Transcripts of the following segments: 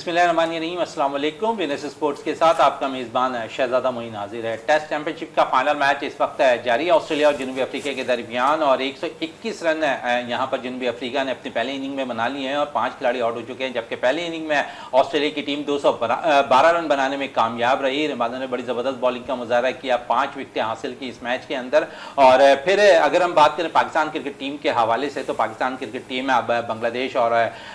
बिस्मिल्लाहिर्रहमानिर्रहीम, अस्सलाम वालेकुम। विनस स्पोर्ट्स के साथ आपका मेज़बान शहजादा मोइन हाजिर है। टेस्ट चैंपियनशिप का फाइनल मैच इस वक्त जारी है ऑस्ट्रेलिया और जनूबी अफ्रीका के दरमियान, और 121 रन यहां पर जनूबी अफ्रीका ने अपनी पहली इनिंग में बना लिए हैं और 5 खिलाड़ी आउट हो चुके हैं, जबकि पहली इनिंग में ऑस्ट्रेलिया की टीम 212 रन बनाने में कामयाब रही। रबादा ने बड़ी ज़बरदस्त बॉलिंग का मुजाहरा किया, 5 विकेटें हासिल की इस मैच के अंदर। और फिर अगर हम बात करें पाकिस्तान क्रिकेट टीम के हवाले से, तो पाकिस्तान क्रिकेट टीम अब बांग्लादेश और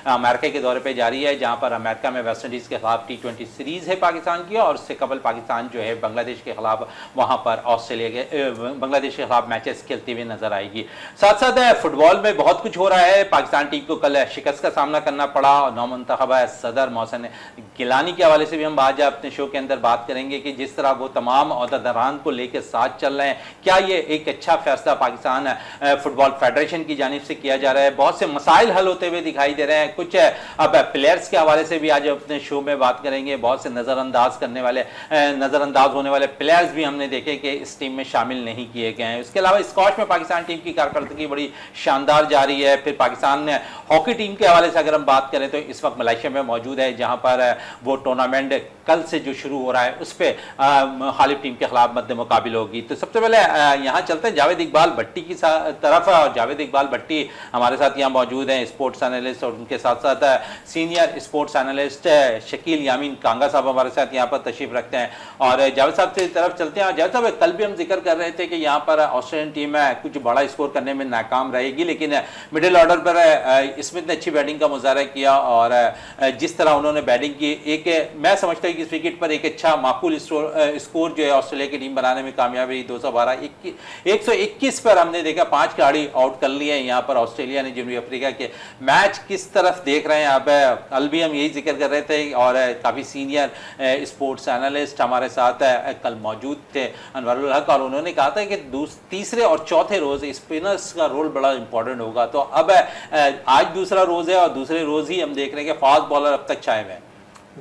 अमेरिका के दौरे पर जारी है, जहाँ पर अमेरिका में वेस्ट इंडीज के खिलाफ T20 सीरीज है पाकिस्तान की, और उससे कबल पाकिस्तान जो है बांग्लादेश के खिलाफ वहां पर बांग्लादेश के खिलाफ मैचेस खेलती हुई नजर आएगी। साथ साथ फुटबॉल में बहुत कुछ हो रहा है। पाकिस्तान टीम को कल शिकस्त का सामना करना पड़ा और नौमुंतखब सदर मोहसिन गिलानी के हवाले से भी हम आज अपने शो के अंदर बात करेंगे कि जिस तरह वो तमाम ओहदेदारान को लेकर साथ चल रहे हैं, क्या ये एक अच्छा फैसला पाकिस्तान फुटबॉल फेडरेशन की जानिब से किया जा रहा है। बहुत से मसाइल हल होते हुए दिखाई दे रहे हैं। कुछ अब प्लेयर्स के हवाले से भी आज अपने शो में बात करेंगे। बहुत से नजरअंदाज होने वाले प्लेयर्स भी हमने देखे कि इस टीम में शामिल नहीं किए गए हैं। इसके अलावा स्क्वॉश में पाकिस्तान टीम की कारकर्दगी बड़ी शानदार जारी है। फिर पाकिस्तान ने हॉकी टीम के हवाले से अगर हम बात करें तो इस वक्त मलेशिया में मौजूद है, जहां पर वो टूर्नामेंट कल से जो शुरू हो रहा है उस पर खालिफ टीम के खिलाफ मद्दे मुकाबिल होगी। तो सबसे पहले यहाँ चलते हैं जावेद इकबाल भट्टी की तरफ, और जावेद इकबाल भट्टी हमारे साथ यहाँ मौजूद हैं, स्पोर्ट्स एनालिस्ट, और उनके साथ साथ सीनियर स्पोर्ट्स एनालिस्ट शकील यामीन कांगा साहब हमारे साथ यहाँ पर तशरीफ रखते हैं। और जावेद साहब की तरफ चलते हैं। जावेद साहब, कल भी हम जिक्र कर रहे थे कि यहाँ पर ऑस्ट्रेलियन टीम कुछ बड़ा स्कोर करने में नाकाम रहेगी, लेकिन मिडिल ऑर्डर पर स्मिथ ने अच्छी बैटिंग का मुजाहरा किया, और जिस तरह उन्होंने बैटिंग की, एक मैं समझता हूँ कि इस विकेट पर एक अच्छा माकूल स्कोर जो है ऑस्ट्रेलिया की टीम बनाने में कामयाब रही। 121 पर हमने देखा 5 खिलाड़ी आउट कर लिए हैं यहाँ पर ऑस्ट्रेलिया ने जनूबी अफ्रीका के। मैच किस तरफ देख रहे हैं आप? कल भी हम यही जिक्र कर रहे थे, और काफ़ी सीनियर स्पोर्ट्स एनालिस्ट हमारे साथ कल मौजूद थे, अनवरुल हक, और उन्होंने कहा था कि तीसरे और चौथे रोज स्पिनर्स का रोल बड़ा इंपॉर्टेंट होगा। तो अब आज दूसरा रोज है, और दूसरे रोज ही हम देख रहे हैं कि फास्ट बॉलर अब तक छाए हुए हैं।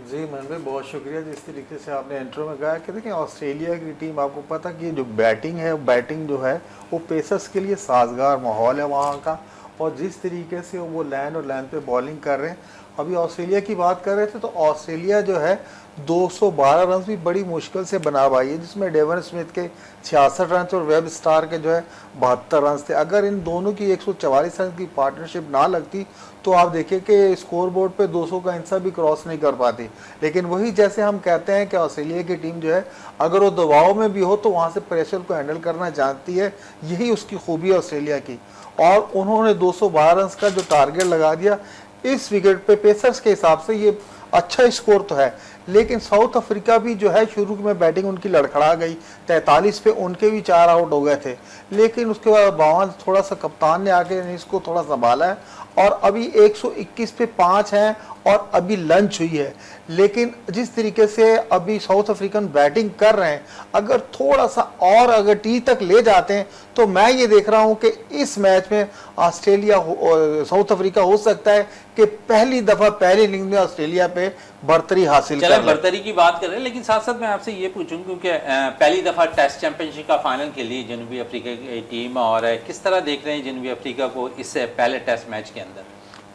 जी मन भाई, बहुत शुक्रिया जिस तरीके से आपने इंट्रो में कहा कि देखिए ऑस्ट्रेलिया की टीम, आपको पता कि जो बैटिंग जो है वो पेसर्स के लिए साजगार माहौल है वहाँ का, और जिस तरीके से वो लाइन पे बॉलिंग कर रहे हैं। अभी ऑस्ट्रेलिया की बात कर रहे थे, तो ऑस्ट्रेलिया जो है 212 रन भी बड़ी मुश्किल से बना पाई है, जिसमें डेवन स्मिथ के 66 रन और वेब स्टार के जो है 72 रन थे। अगर इन दोनों की 144 रन की पार्टनरशिप ना लगती तो आप देखिए कि स्कोर बोर्ड पे 200 का इंसा भी क्रॉस नहीं कर पाती। लेकिन वही जैसे हम कहते हैं कि ऑस्ट्रेलिया की टीम जो है अगर वो दबाव में भी हो तो वहाँ से प्रेशर को हैंडल करना जानती है, यही उसकी खूबी है ऑस्ट्रेलिया की। और उन्होंने 212 रन का जो टारगेट लगा दिया इस विकेट पे, पेसर्स के हिसाब से ये अच्छा स्कोर तो है। लेकिन साउथ अफ्रीका भी जो है शुरू में बैटिंग उनकी लड़खड़ा गई, 43 पे उनके भी 4 आउट हो गए थे, लेकिन उसके बाद बावन थोड़ा सा कप्तान ने आके इसको थोड़ा संभाला है, और अभी 121 पे 5 हैं, और अभी लंच हुई है। लेकिन जिस तरीके से अभी साउथ अफ्रीकन बैटिंग कर रहे हैं, अगर थोड़ा सा और अगर टी तक ले जाते हैं तो मैं ये देख रहा हूं कि इस मैच में साउथ अफ्रीका हो सकता है कि पहली दफा पहली इनिंग में ऑस्ट्रेलिया पे बर्तरी हासिल कर। बर्तरी की बात कर रहे हैं, लेकिन साथ साथ मैं आपसे ये पूछूं क्योंकि पहली दफा टेस्ट चैंपियनशिप का फाइनल के लिए जनूबी अफ्रीका की टीम, और किस तरह देख रहे हैं जनूबी अफ्रीका को इस पहले टेस्ट मैच के अंदर?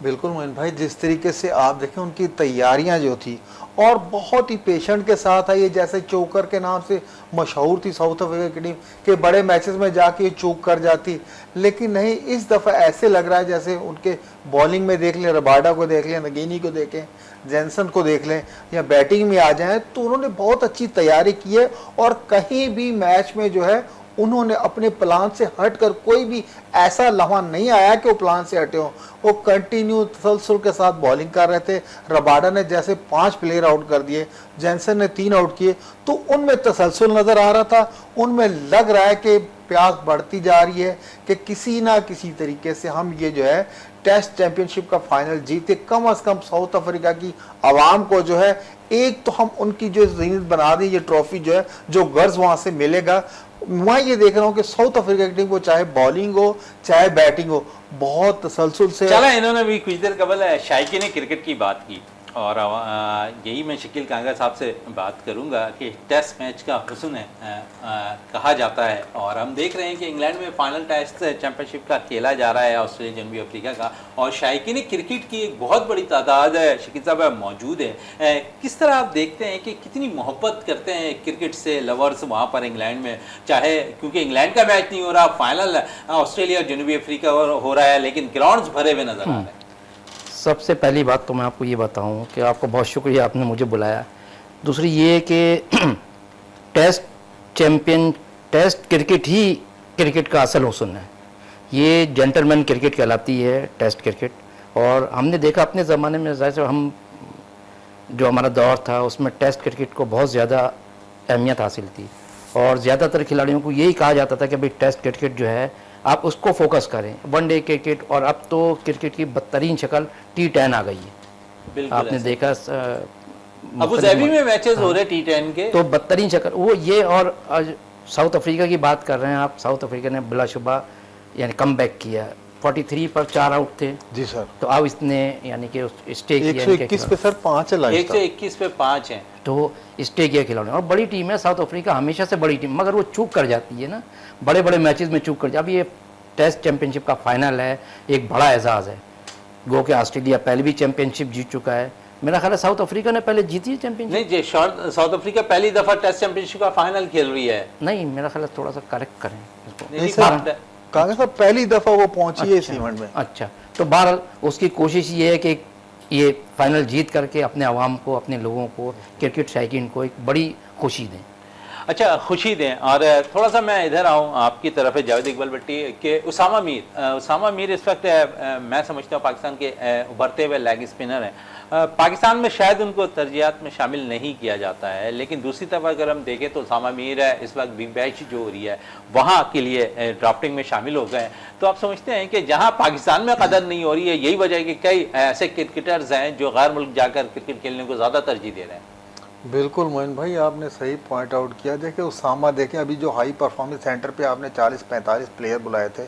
बिल्कुल मोइन भाई, जिस तरीके से आप देखें उनकी तैयारियां जो थी, और बहुत ही पेशेंट के साथ है ये, जैसे चोकर के नाम से मशहूर थी साउथ अफ्रीका की टीम के, बड़े मैचेस में जाके चोक कर जाती। लेकिन नहीं, इस दफ़ा ऐसे लग रहा है जैसे उनके बॉलिंग में देख लें, रबाडा को देख लें, नगीनी को देखें, जैनसन को देख लें, या बैटिंग में आ जाएं, तो उन्होंने बहुत अच्छी तैयारी की है, और कहीं भी मैच में जो है उन्होंने अपने प्लान से हटकर कोई भी ऐसा लम्हा नहीं आया कि वो प्लान से हटे हो। वो कंटिन्यू तसलसल के साथ बॉलिंग कर रहे थे। रबाडा ने जैसे 5 प्लेयर आउट कर दिए, जैनसन ने 3 आउट किए, तो उनमें तसलसल नज़र आ रहा था। उनमें लग रहा है कि प्यास बढ़ती जा रही है कि किसी ना किसी तरीके से हम ये जो है टेस्ट चैंपियनशिप का फाइनल जीते। कम से कम साउथ अफ्रीका की आवाम को जो है एक तो हम उनकी जो जीनत बना दी, ये ट्रॉफी जो है, जो गर्ज वहाँ से मिलेगा। मैं ये देख रहा हूँ कि साउथ अफ्रीका की टीम को चाहे बॉलिंग हो चाहे बैटिंग हो, बहुत तसलसल से चला। इन्होंने भी कुछ देर कबल शायकी ने क्रिकेट की बात की, और यही मैं शकील कांगा साहब से बात करूंगा कि टेस्ट मैच का हुस्न है कहा जाता है, और हम देख रहे हैं कि इंग्लैंड में फाइनल टेस्ट चैंपियनशिप का खेला जा रहा है ऑस्ट्रेलिया जनूबी अफ्रीका का, और शायकीन क्रिकेट की एक बहुत बड़ी तादाद है शकील साहब मौजूद है। किस तरह आप देखते हैं कि कितनी मोहब्बत करते हैं क्रिकेट से लवर्स वहाँ पर इंग्लैंड में, चाहे क्योंकि इंग्लैंड का मैच नहीं हो रहा, फाइनल ऑस्ट्रेलिया और जनूबी अफ्रीका हो रहा है, लेकिन ग्राउंड्स भरे हुए नजर आ रहे हैं। सबसे पहली बात तो मैं आपको ये बताऊं कि आपको बहुत शुक्रिया, आपने मुझे बुलाया। दूसरी ये कि टेस्ट क्रिकेट ही क्रिकेट का असल हुस्न है। ये जेंटलमैन क्रिकेट कहलाती है टेस्ट क्रिकेट। और हमने देखा अपने ज़माने में, जैसे हम जो हमारा दौर था उसमें टेस्ट क्रिकेट को बहुत ज़्यादा अहमियत हासिल थी, और ज़्यादातर खिलाड़ियों को यही कहा जाता था कि भाई टेस्ट क्रिकेट जो है आप उसको फोकस करें, वनडे क्रिकेट। और अब तो क्रिकेट की बदतरीन शक्ल T10 आ गई है। आपने देखा अबू धाबी में मैचेस हो रहे T10 के, तो बदतरीन शक्ल वो ये। और साउथ अफ्रीका की बात कर रहे हैं आप, साउथ अफ्रीका ने बिलाशुबा यानी कम बैक किया, 43 पर 4 आउट थे जी सर। तो अब इसने यानी कि स्टे किया, 121 पे सर 5 है, 121 पे 5 हैं, तो स्टे किया खिलाड़ियों। और बड़ी टीम है साउथ अफ्रीका, हमेशा से बड़ी टीम, मगर वो चूक कर जाती है ना, बड़े बड़े मैचेस में चूक कर जाती। अब ये टेस्ट चैंपियनशिप का फाइनल है, एक बड़ा एजाज़ है। गो के ऑस्ट्रेलिया पहले भी चैंपियनशिप जीत चुका है, मेरा ख्याल है साउथ अफ्रीका ने पहले जीती है चैंपियनशिप। नहीं जी, साउथ अफ्रीका पहली दफा टेस्ट चैंपियनशिप का फाइनल खेल रही है। नहीं, मेरा ख्याल है थोड़ा सा करेक्ट करें इसको। नहीं सर, कांगा साहब पहली दफा वो पहुंची है इस इवेंट में। अच्छा, तो बहरहाल उसकी कोशिश ये है कि ये फाइनल जीत करके अपने अवाम को, अपने लोगों को, क्रिकेट शौकीन को एक बड़ी खुशी दें। अच्छा, खुशी दें। और थोड़ा सा मैं इधर आऊँ आपकी तरफ है जावेद इकबाल भट्टी के उसामा मीर इस वक्त मैं समझता हूँ पाकिस्तान के उभरते हुए लेग स्पिनर हैं। पाकिस्तान में शायद उनको तरजीहात में शामिल नहीं किया जाता है, लेकिन दूसरी तरफ अगर हम देखें तो उसामा मीर है इस वक्त बिग बैश जो हो रही है वहाँ के लिए ड्राफ्टिंग में शामिल हो गए हैं। तो आप समझते हैं कि जहाँ पाकिस्तान में कदर नहीं हो रही है, यही वजह है कि कई ऐसे क्रिकेटर्स हैं जो गैर मुल्क जाकर क्रिकेट खेलने को ज़्यादा तरजीह दे रहे हैं। बिल्कुल मोइन भाई, आपने सही पॉइंट आउट किया। देखिए उसामा, देखें अभी जो हाई परफॉर्मेंस सेंटर पे आपने 40-45 प्लेयर बुलाए थे,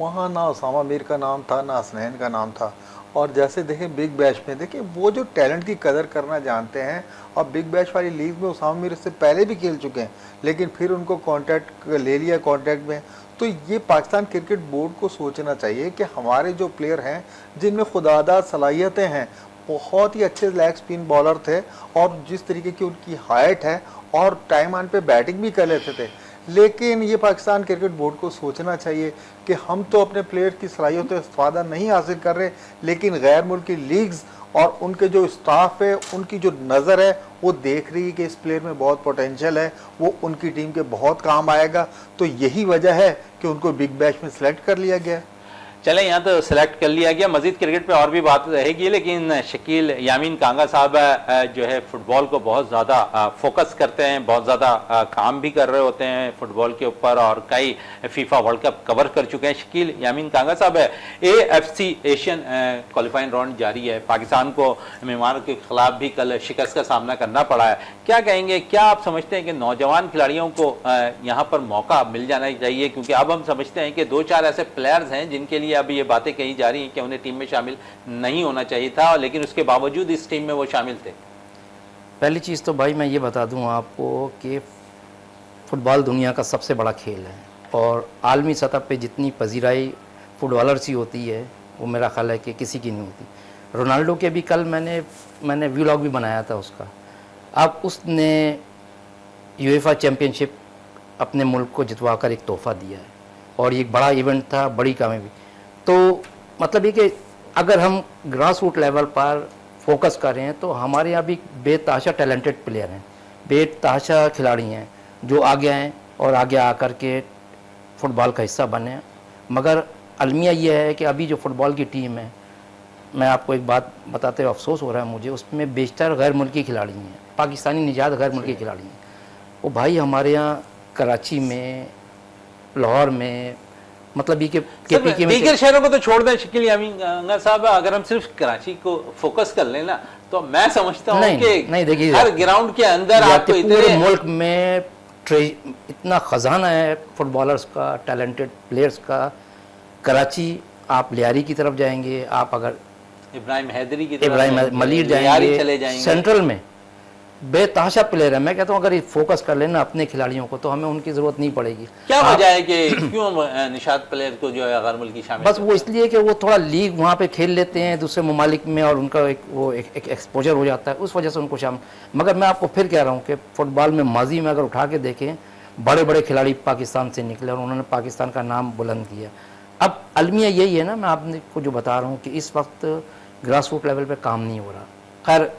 वहाँ ना उसामा मीर का नाम था ना हसनैन का नाम था। और जैसे देखें बिग बैश में, देखिए वो जो टैलेंट की कदर करना जानते हैं, और बिग बैश वाली लीग में उसामा मीर इससे पहले भी खेल चुके हैं, लेकिन फिर उनको कॉन्ट्रैक्ट ले लिया कॉन्ट्रैक्ट में। तो ये पाकिस्तान क्रिकेट बोर्ड को सोचना चाहिए कि हमारे जो प्लेयर हैं जिनमें खुदादाद सलाहियतें हैं, बहुत ही अच्छे लेग स्पिन बॉलर थे, और जिस तरीके की उनकी हाइट है और टाइम आन पे बैटिंग भी कर लेते थे, लेकिन ये पाकिस्तान क्रिकेट बोर्ड को सोचना चाहिए कि हम तो अपने प्लेयर की सलाहियतों से फ़ायदा नहीं हासिल कर रहे, लेकिन गैर मुल्की लीग्स और उनके जो स्टाफ है, उनकी जो नज़र है वो देख रही है कि इस प्लेयर में बहुत पोटेंशियल है, वो उनकी टीम के बहुत काम आएगा। तो यही वजह है कि उनको बिग बैश में सेलेक्ट कर लिया गया। चले, यहाँ तो सिलेक्ट कर लिया गया, मजीद क्रिकेट पे और भी बात रहेगी, लेकिन शकील यामीन कांगा साहब जो है फुटबॉल को बहुत ज़्यादा फोकस करते हैं, बहुत ज़्यादा काम भी कर रहे होते हैं फुटबॉल के ऊपर, और कई फीफा वर्ल्ड कप कवर कर चुके हैं। शकील यामीन कांगा साहब AFC एशियन क्वालिफाइंग राउंड जारी है, पाकिस्तान को मेहमान के खिलाफ भी कल शिकस्त का सामना करना पड़ा है। क्या कहेंगे, क्या आप समझते हैं कि नौजवान खिलाड़ियों को यहाँ पर मौका मिल जाना चाहिए, क्योंकि अब हम समझते हैं कि 2-4 ऐसे प्लेयर्स हैं जिनके लिए अब ये बातें कही जा रही हैं कि उन्हें टीम में शामिल नहीं होना चाहिए था, लेकिन उसके बावजूद इस टीम में वो शामिल थे। पहली चीज़ तो भाई मैं ये बता दूं आपको कि फ़ुटबॉल दुनिया का सबसे बड़ा खेल है, और आलमी सतह पे जितनी पजीराई फुटबॉलर्स ही होती है वो मेरा ख्याल है कि किसी की नहीं होती। रोनाल्डो के भी कल मैंने व्लॉग भी बनाया था उसका। अब उसने यूएफा चैम्पियनशिप अपने मुल्क को जितवा कर एक तोहफ़ा दिया है, और ये एक बड़ा इवेंट था, बड़ी कामयाबी। तो मतलब ये कि अगर हम ग्रास रूट लेवल पर फोकस कर रहे हैं तो हमारे यहाँ भी बेतहाशा टैलेंटेड प्लेयर हैं, बेतहाशा खिलाड़ी हैं जो आगे आएँ और आगे आकर के फ़ुटबॉल का हिस्सा बने। मगर अलमिया ये है कि अभी जो फ़ुटबॉल की टीम है, मैं आपको एक बात बताते हुए अफसोस हो रहा है मुझे, उसमें बेशतर गैर मुल्की खिलाड़ी हैं, पाकिस्तानी निजात गैर मुल्की खिलाड़ी हैं। वो भाई हमारे यहाँ कराची में, लाहौर में, मतलब ये कि दीगर शहरों को तो छोड़ दें शकील यामीन साहब, अगर हम सिर्फ कराची को फोकस कर लेना तो मैं समझता हूँ कि देखिए हर ग्राउंड के अंदर आपको पूरे मुल्क में इतना खजाना है फुटबॉलर्स का, टैलेंटेड प्लेयर्स का। कराची, आप लियारी की तरफ जाएंगे, आप अगर इब्राहिम हैदरी की तरफ इब्राहिम जाएंगे, मलिर लियारी जाएंगे, चले जाएंगे। सेंट्रल में बेतहाशा प्लेयर है। मैं कहता हूँ अगर ये फोकस कर लेना अपने खिलाड़ियों को तो हमें उनकी ज़रूरत नहीं पड़ेगी। क्या वजह है कि क्यों निशात प्लेयर को जो है गैर मुल्की शामिल बस वो इसलिए कि वो थोड़ा लीग वहाँ पे खेल लेते हैं दूसरे ममालिक में और उनका एक एक्सपोजर हो जाता है, उस वजह से उनको शामिल। मगर मैं आपको फिर कह रहा हूँ कि फुटबॉल में माजी में अगर उठा के देखें, बड़े बड़े खिलाड़ी पाकिस्तान से निकले और उन्होंने पाकिस्तान का नाम बुलंद किया। अब अलमिया यही है ना, मैं आपको जो बता रहा हूँ कि इस वक्त ग्रास रूट लेवल पे काम नहीं हो रहा। खैर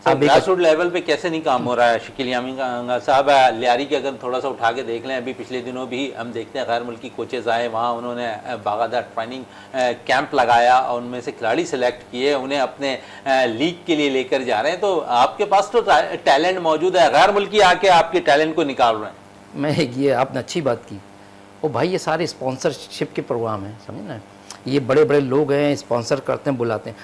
अब एक ग्रास रूट लेवल पे कैसे नहीं काम हो रहा है शकील यामीन साहब? लियारी के अगर थोड़ा सा उठा के देख लें, अभी पिछले दिनों भी हम देखते हैं गैर मुल्की कोचेज आए, वहाँ उन्होंने बाकायदा ट्रेनिंग कैंप लगाया और उनमें से खिलाड़ी सेलेक्ट किए, उन्हें अपने लीग के लिए लेकर जा रहे हैं। तो आपके पास तो टैलेंट मौजूद है, गैर मुल्की आके आपके टैलेंट को निकाल रहे हैं। मैं ये आपने अच्छी बात की। ओ भाई ये सारे स्पॉन्सरशिप के प्रोग्राम हैं, समझे ना, ये बड़े बड़े लोग हैं स्पॉन्सर करते हैं, बुलाते हैं।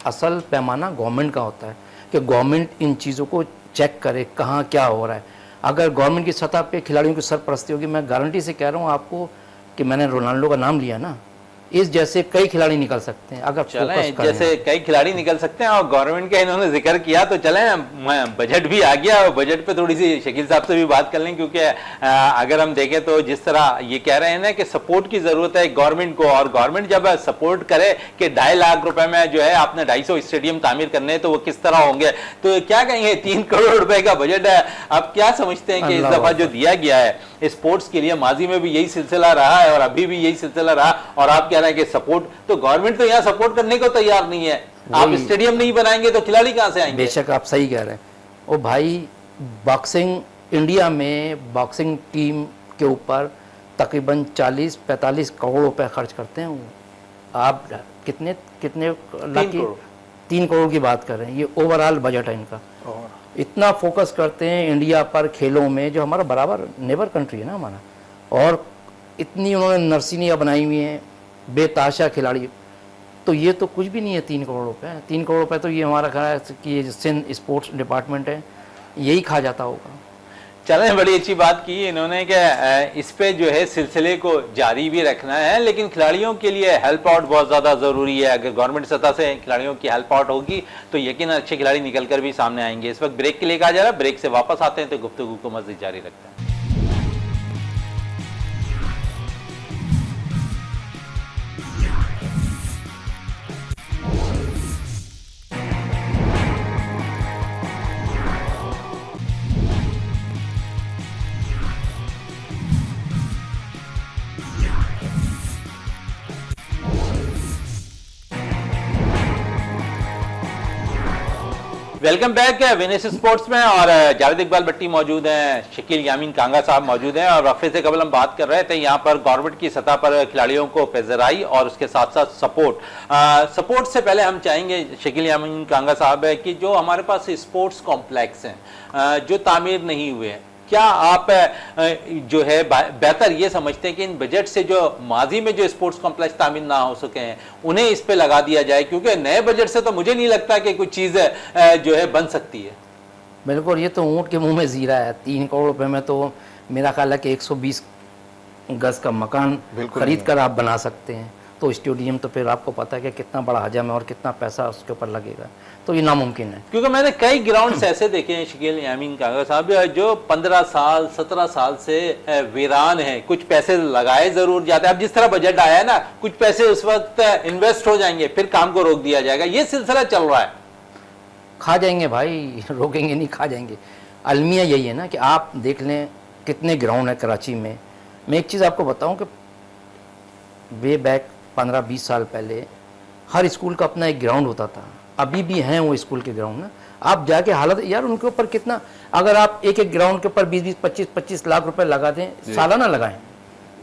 असल पैमाना गवर्नमेंट का होता है कि गवर्नमेंट इन चीज़ों को चेक करे कहाँ क्या हो रहा है। अगर गवर्नमेंट की सतह पे खिलाड़ियों की सरपरस्ती होगी, मैं गारंटी से कह रहा हूँ आपको कि मैंने रोनाल्डो का नाम लिया ना, इस जैसे कई खिलाड़ी निकल सकते हैं अगर चलें, जैसे कई खिलाड़ी निकल सकते हैं। और गवर्नमेंट का इन्होंने जिक्र किया तो चलें, बजट भी आ गया और बजट पे थोड़ी सी शकील साहब से भी बात कर लें, क्योंकि अगर हम देखें तो जिस तरह ये कह रहे हैं ना कि सपोर्ट की ज़रूरत है गवर्नमेंट को, और गवर्नमेंट जब सपोर्ट करे कि 2.5 लाख रुपए में जो है आपने 250 स्टेडियम तामीर करने हैं तो वो किस तरह होंगे, तो क्या कहेंगे? 3 करोड़ रुपए का बजट है। आप क्या समझते हैं कि इस दफ़ा जो दिया गया है स्पोर्ट्स के लिए, माजी में भी यही सिलसिला रहा है और अभी भी यही सिलसिला रहा, और आप कह रहे हैं कि सपोर्ट, तो गवर्नमेंट तो यहाँ सपोर्ट करने को तैयार नहीं है। आप स्टेडियम नहीं बनाएंगे तो खिलाड़ी कहाँ से आएंगे? बेशक आप सही कह रहे हैं। ओ भाई बॉक्सिंग, इंडिया में बॉक्सिंग टीम के ऊपर तकरीबन 40-45 करोड़ रुपए खर्च करते हैं वो। आप कितने लाख की 3 करोड़ की बात कर रहे हैं, ये ओवरऑल बजट है इनका। इतना फोकस करते हैं इंडिया पर खेलों में, जो हमारा बराबर नेबर कंट्री है ना हमारा, और इतनी उन्होंने नर्सरियाँ बनाई हुई हैं, बेताशा खिलाड़ी। तो ये तो कुछ भी नहीं है 3 करोड़ रुपए। 3 करोड़ रुपए तो ये हमारा ख्याल है कि ये सिंध स्पोर्ट्स डिपार्टमेंट है यही खा जाता होगा। चलें, बड़ी अच्छी बात की इन्होंने कि इस पे जो है सिलसिले को जारी भी रखना है, लेकिन खिलाड़ियों के लिए हेल्प आउट बहुत ज़्यादा ज़रूरी है। अगर गवर्नमेंट सतह से खिलाड़ियों की हेल्प आउट होगी तो यकीन अच्छे खिलाड़ी निकल कर भी सामने आएंगे। इस वक्त ब्रेक के लिए कहा जा रहा है, ब्रेक से वापस आते हैं तो गुफ्तगू को मज़ीद जारी रखते हैं। वेलकम बैक विनेस स्पोर्ट्स में, और जावेद इकबाल भट्टी मौजूद हैं, शकील यामीन कांगा साहब मौजूद हैं। और वक्फे से कबल हम बात कर रहे थे यहाँ पर गवर्नमेंट की सतह पर खिलाड़ियों को पेजराई और उसके साथ साथ सपोर्ट से पहले हम चाहेंगे शकील यामीन कांगा साहब है कि जो हमारे पास स्पोर्ट्स कॉम्प्लेक्स हैं जो तामीर नहीं हुए हैं, क्या आप जो है बेहतर ये समझते हैं कि इन बजट से जो माजी में जो स्पोर्ट्स कॉम्प्लेक्स तामीर ना हो सके हैं उन्हें इस पे लगा दिया जाए, क्योंकि नए बजट से तो मुझे नहीं लगता कि कोई चीज़ जो है बन सकती है। बिल्कुल, ये तो ऊँट के मुंह में जीरा है। 3 करोड़ रुपए में तो मेरा ख्याल है कि 120 गज का मकान खरीद कर आप बना सकते हैं। तो स्टेडियम तो फिर आपको पता है कि कितना बड़ा हजम है और कितना पैसा उसके ऊपर लगेगा, तो ये नामुमकिन है। क्योंकि मैंने कई ग्राउंड्स ऐसे देखे हैं शकील यामीन कांगा साहब जो 15 साल 17 साल से वीरान है। कुछ पैसे लगाए जरूर जाते हैं, अब जिस तरह बजट आया है ना, कुछ पैसे उस वक्त इन्वेस्ट हो जाएंगे, फिर काम को रोक दिया जाएगा। ये सिलसिला चल रहा है। खा जाएंगे भाई, रोकेंगे नहीं, खा जाएंगे। अलमिया यही है ना कि आप देख लें कितने ग्राउंड है कराची में। मैं एक चीज़ आपको बताऊं कि वे बैक 15-20 साल पहले हर स्कूल का अपना एक ग्राउंड होता था। अभी भी हैं वो स्कूल के ग्राउंड ना, आप जाके हालत यार उनके ऊपर कितना, अगर आप एक ग्राउंड के ऊपर 20-20, 25-25 लाख रुपए लगा दें, सालाना लगाएं,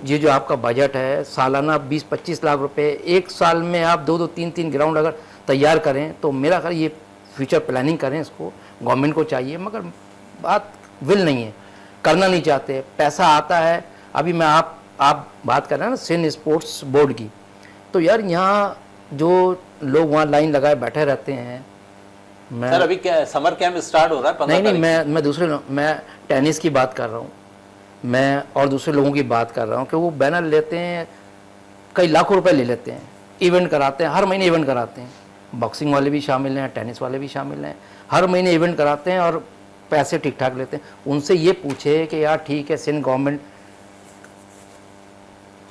ये जो आपका बजट है सालाना 20-25 लाख रुपए, एक साल में आप 2-2, 3-3 ग्राउंड अगर तैयार करें तो मेरा ख्याल ये फ्यूचर प्लानिंग करें, इसको गवर्नमेंट को चाहिए। मगर बात विल नहीं है, करना नहीं चाहते, पैसा आता है। अभी मैं आप बात कर रहे हैं ना सिंध स्पोर्ट्स बोर्ड की, तो यार यहाँ जो लोग वहाँ लाइन लगाए बैठे रहते हैं। मैं सर अभी समर कैंप स्टार्ट हो रहा है 15 नहीं, मैं टेनिस की बात कर रहा हूँ, मैं और दूसरे लोगों की बात कर रहा हूँ कि वो बैनर लेते हैं, कई लाखों रुपए ले लेते हैं, इवेंट कराते हैं, हर महीने इवेंट कराते हैं। बॉक्सिंग वाले भी शामिल हैं, टेनिस वाले भी शामिल हैं, हर महीने इवेंट कराते हैं और पैसे ठीक ठाक लेते हैं। उनसे ये पूछे कि यार ठीक है, सिंध गवर्नमेंट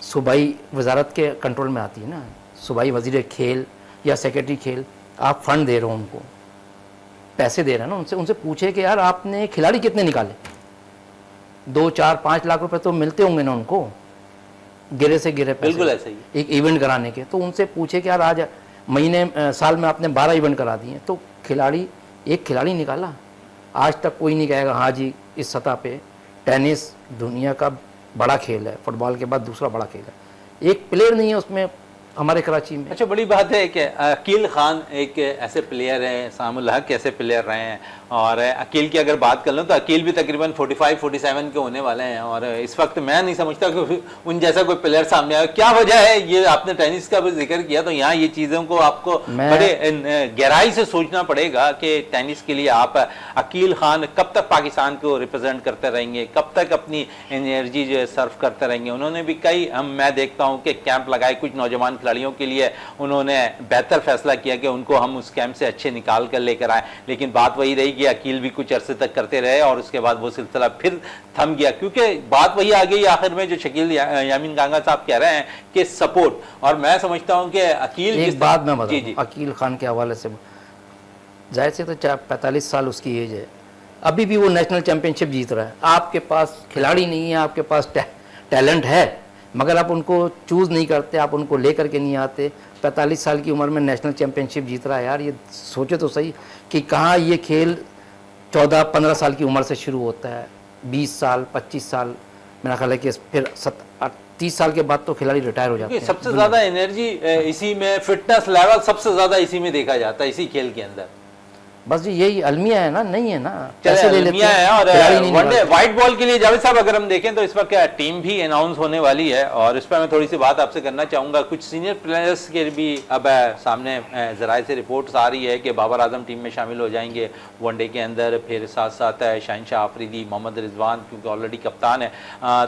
सूबाई वजारत के कंट्रोल में आती है ना, सूबाई वजीर खेल या सेक्रेटरी खेल, आप फंड दे रहे हो, उनको पैसे दे रहे हैं ना, उनसे पूछे कि यार आपने खिलाड़ी कितने निकाले, 2, 4, 5 लाख रुपए तो मिलते होंगे ना उनको, गिरे से गिरे पैसे, बिल्कुल ऐसा ही है। एक इवेंट कराने के। तो उनसे पूछे कि यार आज महीने साल में आपने 12 इवेंट करा दिए, तो एक खिलाड़ी निकाला। आज तक कोई नहीं कहेगा हाँ जी इस सतह पे टेनिस दुनिया का बड़ा खेल है, फुटबॉल के बाद दूसरा बड़ा खेल है, एक प्लेयर नहीं है उसमें हमारे कराची में। अच्छा, बड़ी बात है कि अकील खान एक ऐसे प्लेयर हैं, सामुल हक ऐसे प्लेयर रहे हैं, और अकील की अगर बात कर लो तो अकील भी तकरीबन 45-47 के होने वाले हैं, और इस वक्त मैं नहीं समझता कि उन जैसा कोई प्लेयर सामने आया। क्या वजह है? ये आपने टेनिस का भी जिक्र किया, तो यहाँ ये चीज़ों को आपको बड़े गहराई से सोचना पड़ेगा कि टेनिस के लिए आप अकील खान कब तक पाकिस्तान को रिप्रेजेंट करते रहेंगे, कब तक अपनी एनर्जी जो है सर्व करते रहेंगे। उन्होंने भी कई मैं देखता हूँ कि कैंप लगाए कुछ नौजवान खिलाड़ियों के लिए, उन्होंने बेहतर फैसला किया कि उनको हम उस कैंप से अच्छे निकाल कर लेकर आए। लेकिन बात वही रही कि अकील भी कुछ अरसे तक करते रहे और उसके बाद वो सिलसिला फिर थम गया, क्योंकि बात वही आ गई आखिर में जो शकील यामीन कांगा साहब कह रहे हैं कि सपोर्ट। और मैं समझता हूं कि अकील एक बात मैं बताऊं अकील खान के हवाले से, जाहिर से तो 45 साल उसकी एज है, अभी भी वो नेशनल चैंपियनशिप जीत रहा है। आपके पास खिलाड़ी नहीं है, आपके पास टैलेंट है, मगर आप उनको चूज़ नहीं करते, आप उनको लेकर के नहीं आते। 45 साल की उम्र में नेशनल चैंपियनशिप जीत रहा है यार, ये सोचे तो सही कि कहाँ ये खेल 14-15 साल की उम्र से शुरू होता है, 20 साल 25 साल, मेरा ख्याल है कि फिर 30 साल के बाद तो खिलाड़ी रिटायर हो जाते हैं। सबसे ज़्यादा एनर्जी इसी में, फिटनेस लेवल सबसे ज़्यादा इसी में देखा जाता है, इसी खेल के अंदर। बस जी यही अलमिया है ना, नहीं है ना, पैसे ले लेते हैं। और वनडे व्हाइट बॉल के लिए जावेद साहब अगर हम देखें तो इस वक्त टीम भी अनाउंस होने वाली है, और इस पर मैं थोड़ी सी बात आपसे करना चाहूँगा। कुछ सीनियर प्लेयर्स के भी अब सामने ज़राए से रिपोर्ट्स आ रही है कि बाबर आजम टीम में शामिल हो जाएंगे वनडे के अंदर, फिर साथ साथ शाहीन शाह आफरीदी, मोहम्मद रिजवान क्योंकि ऑलरेडी कप्तान है,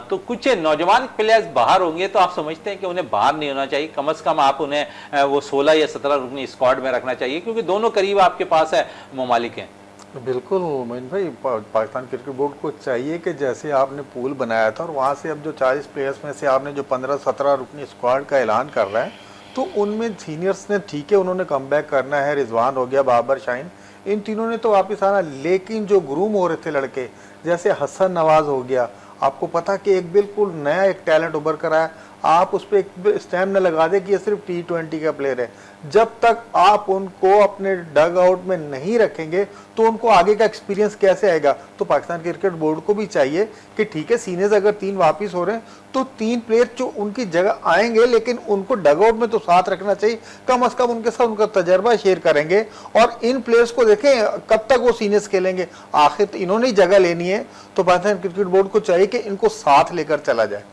तो कुछ नौजवान प्लेयर्स बाहर होंगे। तो आप समझते हैं कि उन्हें बाहर नहीं होना चाहिए, कम अज़ कम आप उन्हें वो 16 या 17 रुकनी स्क्वाड में रखना चाहिए, क्योंकि दोनों करीब आपके पास है ममालिक हैं। बिल्कुल मोइन भाई, पाकिस्तान क्रिकेट बोर्ड को चाहिए कि जैसे आपने पूल बनाया था और वहाँ से अब जो 40 प्लेयर्स में से आपने जो 15-17 रुकनी स्क्वाड का ऐलान कर रहा है, तो उनमें सीनियर्स ने ठीक है उन्होंने कम बैक करना है, रिजवान हो गया, बाबर, शाहीन, इन तीनों ने तो वापस आना। लेकिन जो ग्रूम हो रहे थे लड़के, जैसे हसन नवाज हो गया, आपको पता कि एक बिल्कुल नया एक टैलेंट उभर कर आया, आप उस पर एक स्टैम्प न लगा दे कि ये सिर्फ T20 का प्लेयर है। जब तक आप उनको अपने डग आउट में नहीं रखेंगे तो उनको आगे का एक्सपीरियंस कैसे आएगा। तो पाकिस्तान क्रिकेट बोर्ड को भी चाहिए कि ठीक है, सीनियर्स अगर 3 वापिस हो रहे हैं तो 3 प्लेयर जो उनकी जगह आएंगे, लेकिन उनको डग आउट में तो साथ रखना चाहिए, कम अज कम उनके साथ उनका तजर्बा शेयर करेंगे। और इन प्लेयर्स को देखें कब तक वो सीनियर्स खेलेंगे, आखिर तो इन्होंने जगह लेनी है। तो पाकिस्तान क्रिकेट बोर्ड को चाहिए कि इनको साथ लेकर चला जाए।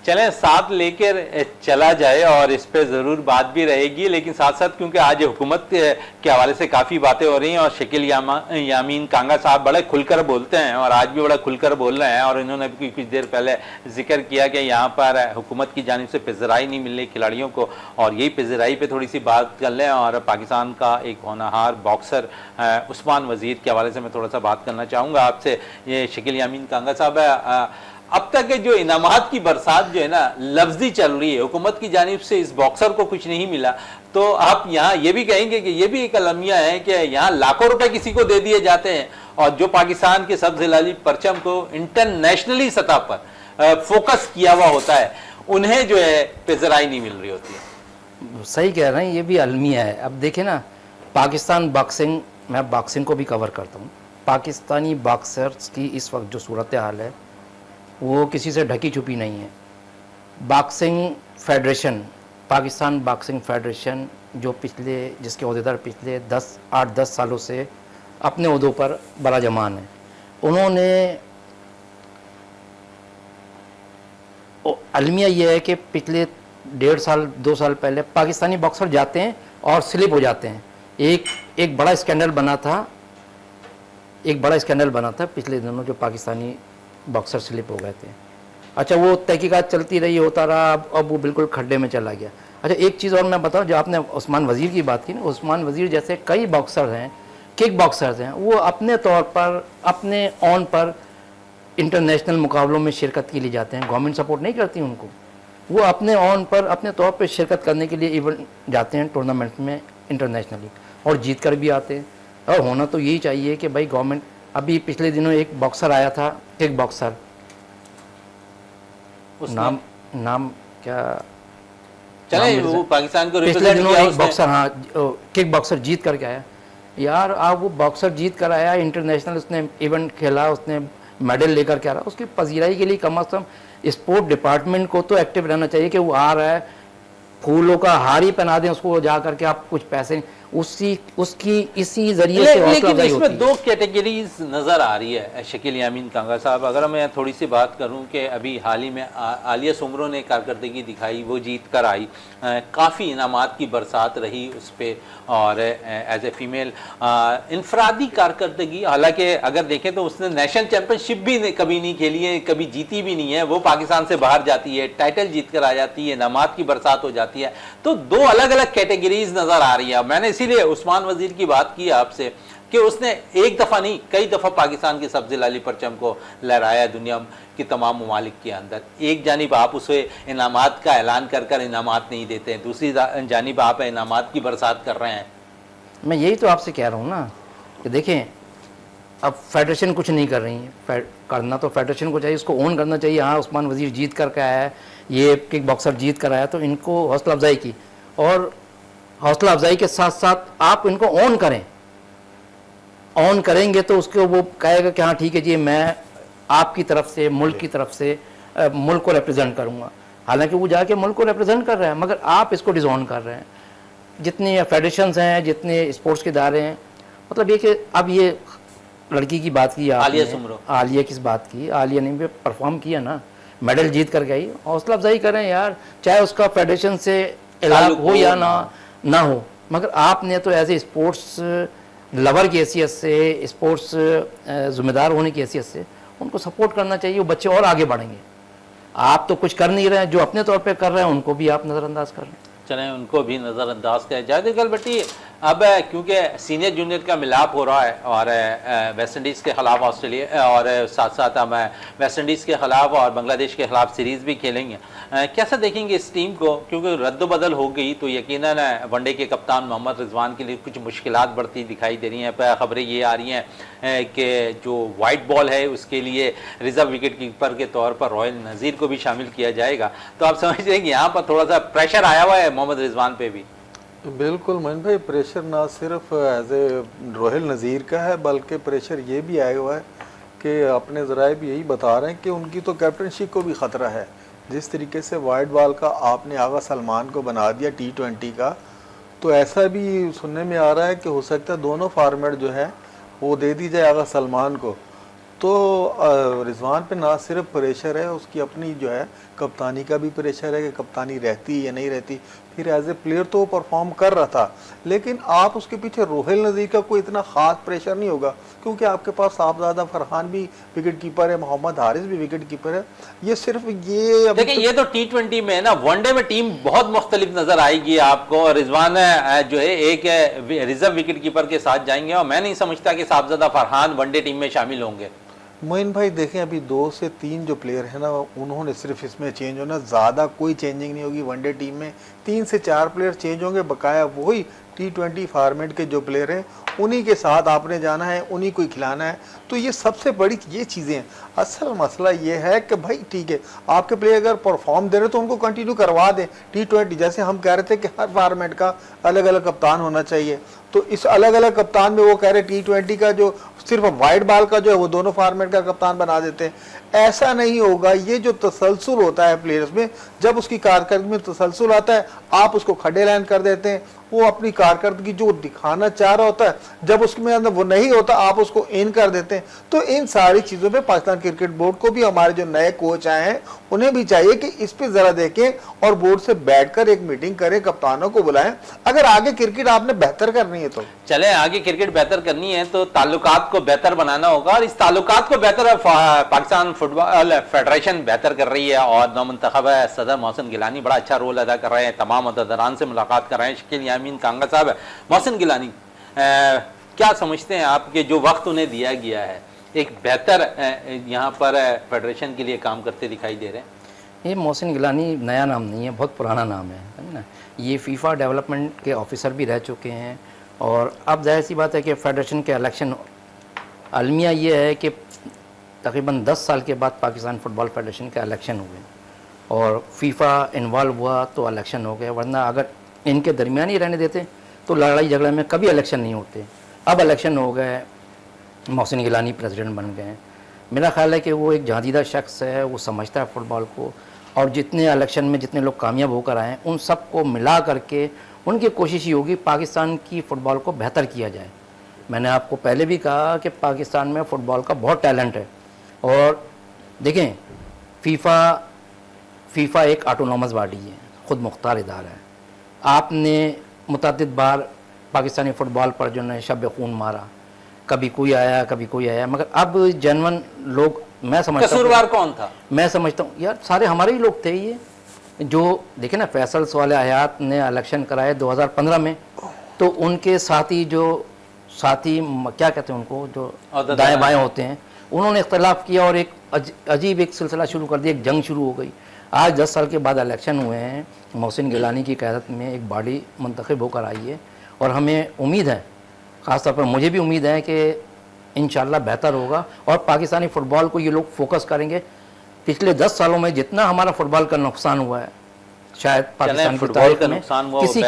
चलें, साथ लेकर चला जाए, और इस पे ज़रूर बात भी रहेगी। लेकिन साथ साथ क्योंकि आज हुकूमत के हवाले से काफ़ी बातें हो रही हैं, और शकील यामीन कांगा साहब बड़े खुलकर बोलते हैं और आज भी बड़ा खुलकर बोल रहे हैं, और इन्होंने भी कुछ देर पहले जिक्र किया कि यहाँ पर हुकूमत की जानिब से पिज़राई नहीं मिल रही खिलाड़ियों को। और यही पिज़राई पे थोड़ी सी बात कर लें, और पाकिस्तान का एक होनहार बॉक्सर उस्मान वज़ीर के हवाले से मैं थोड़ा सा बात करना चाहूँगा आपसे। ये शकील यामीन कांगा साहब है, अब तक के जो इनामात की बरसात जो है ना लफ्जी चल रही है, हुकूमत की जानिब से इस बॉक्सर को कुछ नहीं मिला, तो आप यहाँ ये भी कहेंगे कि ये भी एक अलमिया है कि यहाँ लाखों रुपए किसी को दे दिए जाते हैं, और जो पाकिस्तान के सब्ज़ हिलाली परचम को इंटरनेशनली सतह पर फोकस किया हुआ होता है, उन्हें जो है पिज़राई नहीं मिल रही होती है। सही कह रहे हैं, ये भी अलमिया है। अब देखें ना, पाकिस्तान बॉक्सिंग, मैं बॉक्सिंग को भी कवर करता हूँ, पाकिस्तानी बॉक्सर्स की इस वक्त जो सूरत हाल है वो किसी से ढकी छुपी नहीं है। Boxing federation, Pakistan boxing federation जो जिसके अहदेदार पिछले 8-10 सालों से अपने ओहदों पर बराजमान है, उन्होंने, अलमिया ये है कि पिछले 1.5 साल 2 साल पहले पाकिस्तानी बॉक्सर जाते हैं और स्लिप हो जाते हैं। एक बड़ा स्कैंडल बना था, पिछले दिनों, जो पाकिस्तानी बॉक्सर स्लिप हो गए थे। अच्छा, वो तहकीकात चलती रही, होता रहा, अब वो बिल्कुल खड्डे में चला गया। अच्छा, एक चीज़ और मैं बताऊं, जो आपने उस्मान वज़ीर की बात की ना, उस्मान वज़ीर जैसे कई बॉक्सर हैं, किक बॉक्सर्स हैं, वो अपने तौर पर, अपने ऑन पर इंटरनेशनल मुकाबलों में शिरकत के लिए जाते हैं। गवर्नमेंट सपोर्ट नहीं करती उनको, वो अपने ऑन पर, अपने तौर पर शिरकत करने के लिए इवेंट जाते हैं टूर्नामेंट में इंटरनेशनली, और जीत कर भी आते हैं। और होना तो यही चाहिए कि भाई गवर्नमेंट, अभी पिछले दिनों एक बॉक्सर आया था, किक बॉक्सर, नाम क्या, चले वो पाकिस्तान को पिछले रिप्रेजेंट दिनों किया एक उसने। बॉक्सर, हाँ, किक बॉक्सर जीत करके आया यार। आप वो बॉक्सर जीत कर आया, इंटरनेशनल उसने इवेंट खेला, उसने मेडल लेकर के आ रहा, उसकी पजीराई के लिए कम अज़ कम स्पोर्ट डिपार्टमेंट को तो एक्टिव रहना चाहिए कि वो आ रहा है, फूलों का हार ही पहना दें उसको, जा करके आप कुछ पैसे उसकी इसी जरिए से हौसला लेकिन अफजाई होती इसमें है। दो कैटेगरीज नज़र आ रही है शकील यामीन कांगा साहब। अगर मैं थोड़ी सी बात करूं कि अभी हाल ही में आलिया सुमरो ने कारकर्दगी दिखाई, वो जीत कर आई, काफ़ी इनामात की बरसात रही उस पर, और एज ए फीमेल इनफरादी कारकर्दगी, हालांकि अगर देखें तो उसने नेशनल चैम्पियनशिप भी कभी नहीं खेली है, कभी जीती भी नहीं है, वो पाकिस्तान से बाहर जाती है, टाइटल जीत कर आ जाती है, इनामात की बरसात हो जाती है। तो दो अलग अलग कैटेगरीज नज़र आ रही है। मैंने इसीलिए उस्मान वजीर की बात की आपसे कि उसने एक दफ़ा नहीं, कई दफ़ा पाकिस्तान की सब्ज़ लाली परचम को लहराया दुनिया की तमाम ममालिक के अंदर। एक जानिब आप उसे इनामात का ऐलान कर कर इनामात नहीं देते हैं, दूसरी जानिब आप इनामात की बरसात कर रहे हैं। मैं यही तो आपसे कह रहा हूँ ना कि देखें, अब फेडरेशन कुछ नहीं कर रही है, करना तो फेडरेशन को चाहिए, उसको ओन करना चाहिए। हाँ, उस्मान वजीर जीत करके आया है, ये किक बॉक्सर जीत कर आया, तो इनको हौसला अफजाई की, और हौसला अफजाई के साथ साथ आप इनको ऑन करें। ऑन करेंगे तो उसको वो कहेगा कि हाँ ठीक है जी, मैं आपकी तरफ से, मुल्क की तरफ से मुल्क को रिप्रेजेंट करूँगा। हालांकि वो जाके मुल्क को रिप्रेजेंट कर रहा है, मगर आप इसको डिसऑन कर रहे हैं। जितने फेडरेशंस हैं, जितने स्पोर्ट्स के इदारे हैं, मतलब ये कि अब ये लड़की की बात की आपने, आलिया सुमरो, आलिया किस बात की, आलिया ने भी परफॉर्म किया ना, मेडल जीत कर गई। हौसला अफजाई करें यार, चाहे उसका फेडरेशन से इलाज हो या ना हो, मगर आपने तो एज ए स्पोर्ट्स लवर की हैसियत से, स्पोर्ट्स जिम्मेदार होने की हैसियत से उनको सपोर्ट करना चाहिए, वो बच्चे और आगे बढ़ेंगे। आप तो कुछ कर नहीं रहे हैं, जो अपने तौर पे कर रहे हैं उनको भी आप नज़रअंदाज कर रहे हैं। चलें उनको भी नज़रअंदाज करें। जाहिद गलबट्टी, अब क्योंकि सीनियर जूनियर का मिलाप हो रहा है, और वेस्ट इंडीज़ के ख़िलाफ़ ऑस्ट्रेलिया, और साथ साथ हम वेस्ट इंडीज़ के ख़िलाफ़ और बांग्लादेश के ख़िलाफ़ सीरीज़ भी खेलेंगे, कैसा देखेंगे इस टीम को? क्योंकि रद्द-बदल हो गई तो यकीनन वनडे के कप्तान मोहम्मद रिजवान के लिए कुछ मुश्किलात बढ़ती दिखाई दे रही हैं। ख़बरें ये आ रही हैं कि जो वाइट बॉल है उसके लिए रिजर्व विकेट कीपर के तौर पर रोहिल नज़ीर को भी शामिल किया जाएगा। तो आप समझ रहे हैं कि यहाँ पर थोड़ा सा प्रेशर आया हुआ है मोहम्मद रिजवान पे भी। बिल्कुल मोइन भाई, प्रेशर ना सिर्फ एज ए रोहिल नज़ीर का है, बल्कि प्रेशर ये भी आया हुआ है कि अपने ज़राए भी यही बता रहे हैं कि उनकी तो कैप्टनशिप को भी ख़तरा है। जिस तरीके से वाइट बॉल का आपने आगा सलमान को बना दिया T20 का, तो ऐसा भी सुनने में आ रहा है कि हो सकता है दोनों फार्मेट जो है वो दे दी जाए आगा सलमान को। तो रिजवान पे ना सिर्फ प्रेशर है, उसकी अपनी जो है कप्तानी का भी प्रेशर है कि कप्तानी रहती या नहीं रहती। फिर एज ए प्लेयर तो वो परफॉर्म कर रहा था, लेकिन आप उसके पीछे रोहिल नज़ीर का कोई इतना ख़ास प्रेशर नहीं होगा, क्योंकि आपके पास साहबजादा फरहान भी विकेट कीपर है, मोहम्मद हारिस भी विकेट कीपर है। ये सिर्फ ये देखिए, ये तो T20 में है ना, वनडे में टीम बहुत मुख्तलिफ नजर आएगी आपको। रिजवान जो है एक रिजर्व विकेट कीपर के साथ जाएंगे, और मैं नहीं समझता कि साहबजादा फरहान वनडे टीम में शामिल होंगे। मोइन भाई देखें, अभी 2 से 3 जो प्लेयर है ना, उन्होंने सिर्फ इसमें चेंज होना, ज़्यादा कोई चेंजिंग नहीं होगी वनडे टीम में। 3 से 4 प्लेयर चेंज होंगे, बकाया वही T20 फॉर्मेट के जो प्लेयर हैं उन्हीं के साथ आपने जाना है, उन्हीं को ही खिलाना है। तो ये सबसे बड़ी ये चीज़ें हैं। असल मसला ये है कि भाई ठीक है, आपके प्लेयर अगर परफॉर्म दे रहे तो उनको कंटिन्यू करवा दें। T20 जैसे हम कह रहे थे कि हर फॉर्मेट का अलग अलग कप्तान होना चाहिए, तो इस अलग अलग कप्तान में वो कह रहे T20 का जो सिर्फ वाइट बॉल का जो है वो दोनों फॉर्मेट का कप्तान बना देते हैं। ऐसा नहीं होगा। ये जो तसलसल होता है प्लेयर्स में, जब उसकी कारकर्दगी में तसलसल आता है, आप उसको खड़े लाइन कर देते हैं। वो अपनी कारकर्दगी जो दिखाना चाह रहा होता है, जब उसमें अंदर वो नहीं होता, आप उसको इन कर देते हैं। तो इन सारी चीज़ों पे पाकिस्तान क्रिकेट बोर्ड को भी, हमारे जो नए कोच आए हैं उन्हें भी चाहिए कि इस पे ज़रा देखें और बोर्ड से बैठकर एक मीटिंग करें, कप्तानों को बुलाएं। अगर आगे क्रिकेट आपने बेहतर करनी ये तो। चले आगे क्रिकेट बेहतर करनी है तो ताल्लुकात को बेहतर बनाना होगा, और इस ताल्लुकात को बेहतर पाकिस्तान फुटबॉल फेडरेशन बेहतर कर रही है, और नौमंतखब सदर मोहसिन गिलानी बड़ा अच्छा रोल अदा कर रहे हैं, तमाम अहदेदारान से मुलाकात कर रहे हैं। शकील यामीन कांगा साहब, मोहसिन गिलानी क्या समझते हैं आपके जो वक्त उन्हें दिया गया है, एक बेहतर यहाँ पर फेडरेशन के लिए काम करते दिखाई दे रहे हैं? ये मोहसिन गिलानी नया नाम नहीं है, बहुत पुराना नाम है ना। ये फीफा डेवलपमेंट के ऑफिसर भी रह चुके हैं, और अब जाहिर सी बात है कि फेडरेशन के इलेक्शन, अलमिया ये है कि तकरीबन 10 साल के बाद पाकिस्तान फुटबॉल फेडरेशन का इलेक्शन हुए और फीफा इन्वॉल्व हुआ तो इलेक्शन हो गए, वरना अगर इनके दरमियान ही रहने देते तो लड़ाई झगड़े में कभी इलेक्शन नहीं होते। अब इलेक्शन हो गए, मोहसिन गिलानी प्रेसिडेंट बन गए। मेरा ख्याल है कि वो एक जादीदा शख्स है, वो समझता है फ़ुटबॉल को, और जितने इलेक्शन में जितने लोग कामयाब होकर आए हैं उन सब को मिला करके उनकी कोशिश ही होगी पाकिस्तान की फ़ुटबॉल को बेहतर किया जाए। मैंने आपको पहले भी कहा कि पाकिस्तान में फ़ुटबॉल का बहुत टैलेंट है, और देखें फ़ीफ़ा एक ऑटोनॉमस बॉडी है, ख़ुद मुख्तार इदारा है। आपने मुतअद्दिद बार पाकिस्तानी फ़ुटबॉल पर जो है शब खून मारा, कभी कोई आया कभी कोई आया, मगर अब जेन्युइन लोग, मैं समझता हूँ कसूरवार कौन था? मैं समझता हूँ यार सारे हमारे ही लोग थे। ये जो देखे ना, फैसल सवाल हयात ने इलेक्शन कराए 2015 में, तो उनके साथी क्या कहते हैं उनको, जो दाएँ बाएँ होते हैं, उन्होंने इख्तलाफ किया और एक अजीब एक सिलसिला शुरू कर दिया, एक जंग शुरू हो गई। आज 10 साल के बाद इलेक्शन हुए हैं, मोहसिन गिलानी की क़यादत में एक बॉडी मुंतखब होकर आई है, और हमें उम्मीद है, ख़ासतौर पर मुझे भी उम्मीद है कि इंशाल्लाह बेहतर होगा और पाकिस्तानी फ़ुटबॉल को ये लोग फोकस करेंगे। पिछले 10 सालों में जितना हमारा फ़ुटबॉल का नुकसान हुआ है, शायद पाकिस्तान फुटबॉल का नुकसान हुआ किसी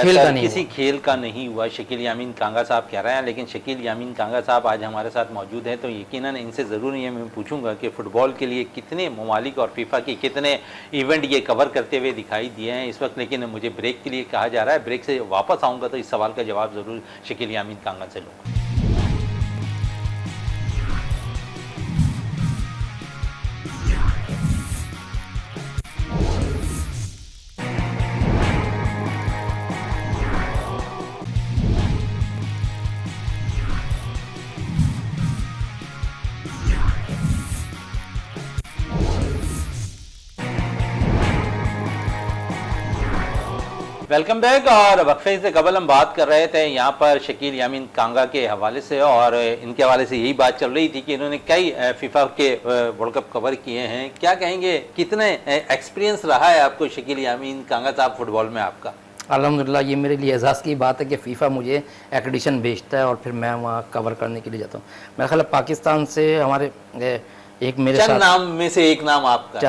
खेल का नहीं हुआ, शकील यामीन कांगा साहब कह रहे हैं। लेकिन शकील यामीन कांगा साहब आज हमारे साथ मौजूद हैं, तो यकीनन इनसे ज़रूर ये मैं पूछूंगा कि फ़ुटबॉल के लिए कितने ममालिक और फीफा के कितने इवेंट ये कवर करते हुए दिखाई दिए हैं इस वक्त। लेकिन मुझे ब्रेक के लिए कहा जा रहा है, ब्रेक से वापस आऊँगा तो इस सवाल का जवाब ज़रूर शकील यामीन कांगा से लूँगा। Welcome back. और वक्फे से कबल हम बात कर रहे थे यहाँ पर शकील यामीन कांगा के हवाले से, और इनके हवाले से यही बात चल रही थी कि इन्होंने कई फीफा के वर्ल्ड कप कवर किए हैं। क्या कहेंगे, कितने एक्सपीरियंस रहा है आपको शकील यामीन कांगा साहब फुटबॉल में आपका? अल्हम्दुलिल्लाह, ये मेरे लिए एजाज़ की बात है कि फ़ीफ़ा मुझे एक्रेडिशन भेजता है और फिर मैं वहाँ कवर करने के लिए जाता हूँ। मेरा ख्याल है पाकिस्तान से हमारे एक मेरे साथ नाम में से एक नाम आपका,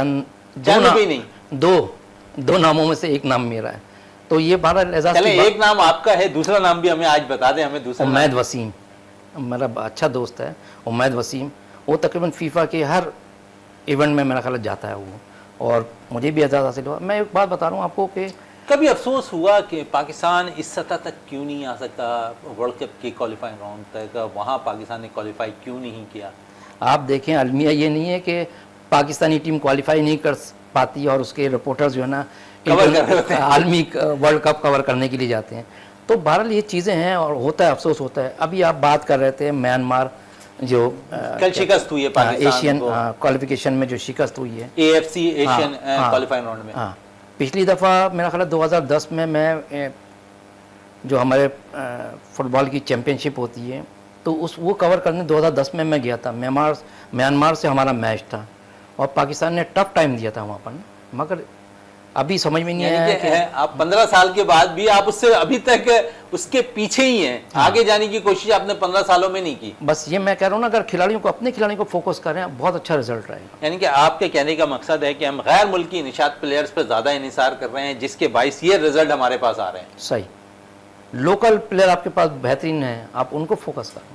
दो नामों में से एक नाम मेरा है, तो ये बड़ा एजाज़ की एक नाम आपका है, दूसरा नाम भी हमें आज बता दें। हमें दूसरा उमैद वसीम, मेरा अच्छा दोस्त है उमैद वसीम, वो तकरीबन फ़ीफ़ा के हर इवेंट में मेरा ख्याल जाता है वो, और मुझे भी एजाज़ हासिल हुआ। मैं एक बात बता रहा हूँ आपको कि कभी अफसोस हुआ कि पाकिस्तान इस सतह तक क्यों नहीं आ सकता, वर्ल्ड कप के क्वालिफाइंग राउंड तक, वहाँ पाकिस्तान ने क्वालिफाई क्यों नहीं किया? आप देखें, अलमिया ये नहीं है कि पाकिस्तानी टीम क्वालिफाई नहीं कर पाती और उसके रिपोर्टर्स जो है ना आलमी वर्ल्ड कप कवर करने के लिए जाते हैं। तो बहरहाल ये चीज़ें हैं और होता है, अफसोस होता है। अभी आप बात कर रहे थे म्यांमार जो कल शिकस्त हुई है पाकिस्तान एशियन क्वालिफिकेशन में जो शिकस्त हुई है AFC एशियन क्वालिफाइंग राउंड में। हाँ, पिछली दफ़ा मेरा ख्याल 2010 में मैं जो हमारे फुटबॉल की चैम्पियनशिप होती है तो वो कवर करने 2010 में मैं गया था। म्यांमार से हमारा मैच था और पाकिस्तान ने टफ टाइम दिया था वहाँ पर, मगर अभी समझ में नहीं आया कि आप 15 साल के बाद भी आप उससे अभी तक उसके पीछे ही हैं। हाँ। आगे जाने की कोशिश आपने 15 सालों में नहीं की। बस ये मैं कह रहा हूँ ना, अगर खिलाड़ियों को अपने खिलाड़ियों को फोकस करें बहुत अच्छा रिजल्ट रहेगा। यानी कि आपके कहने का मकसद है कि हम गैर मुल्की निशात प्लेयर्स पर ज़्यादा इनिसार कर रहे हैं जिसके बाइस ये रिजल्ट हमारे पास आ रहे हैं। सही, लोकल प्लेयर आपके पास बेहतरीन है, आप उनको फोकस करें।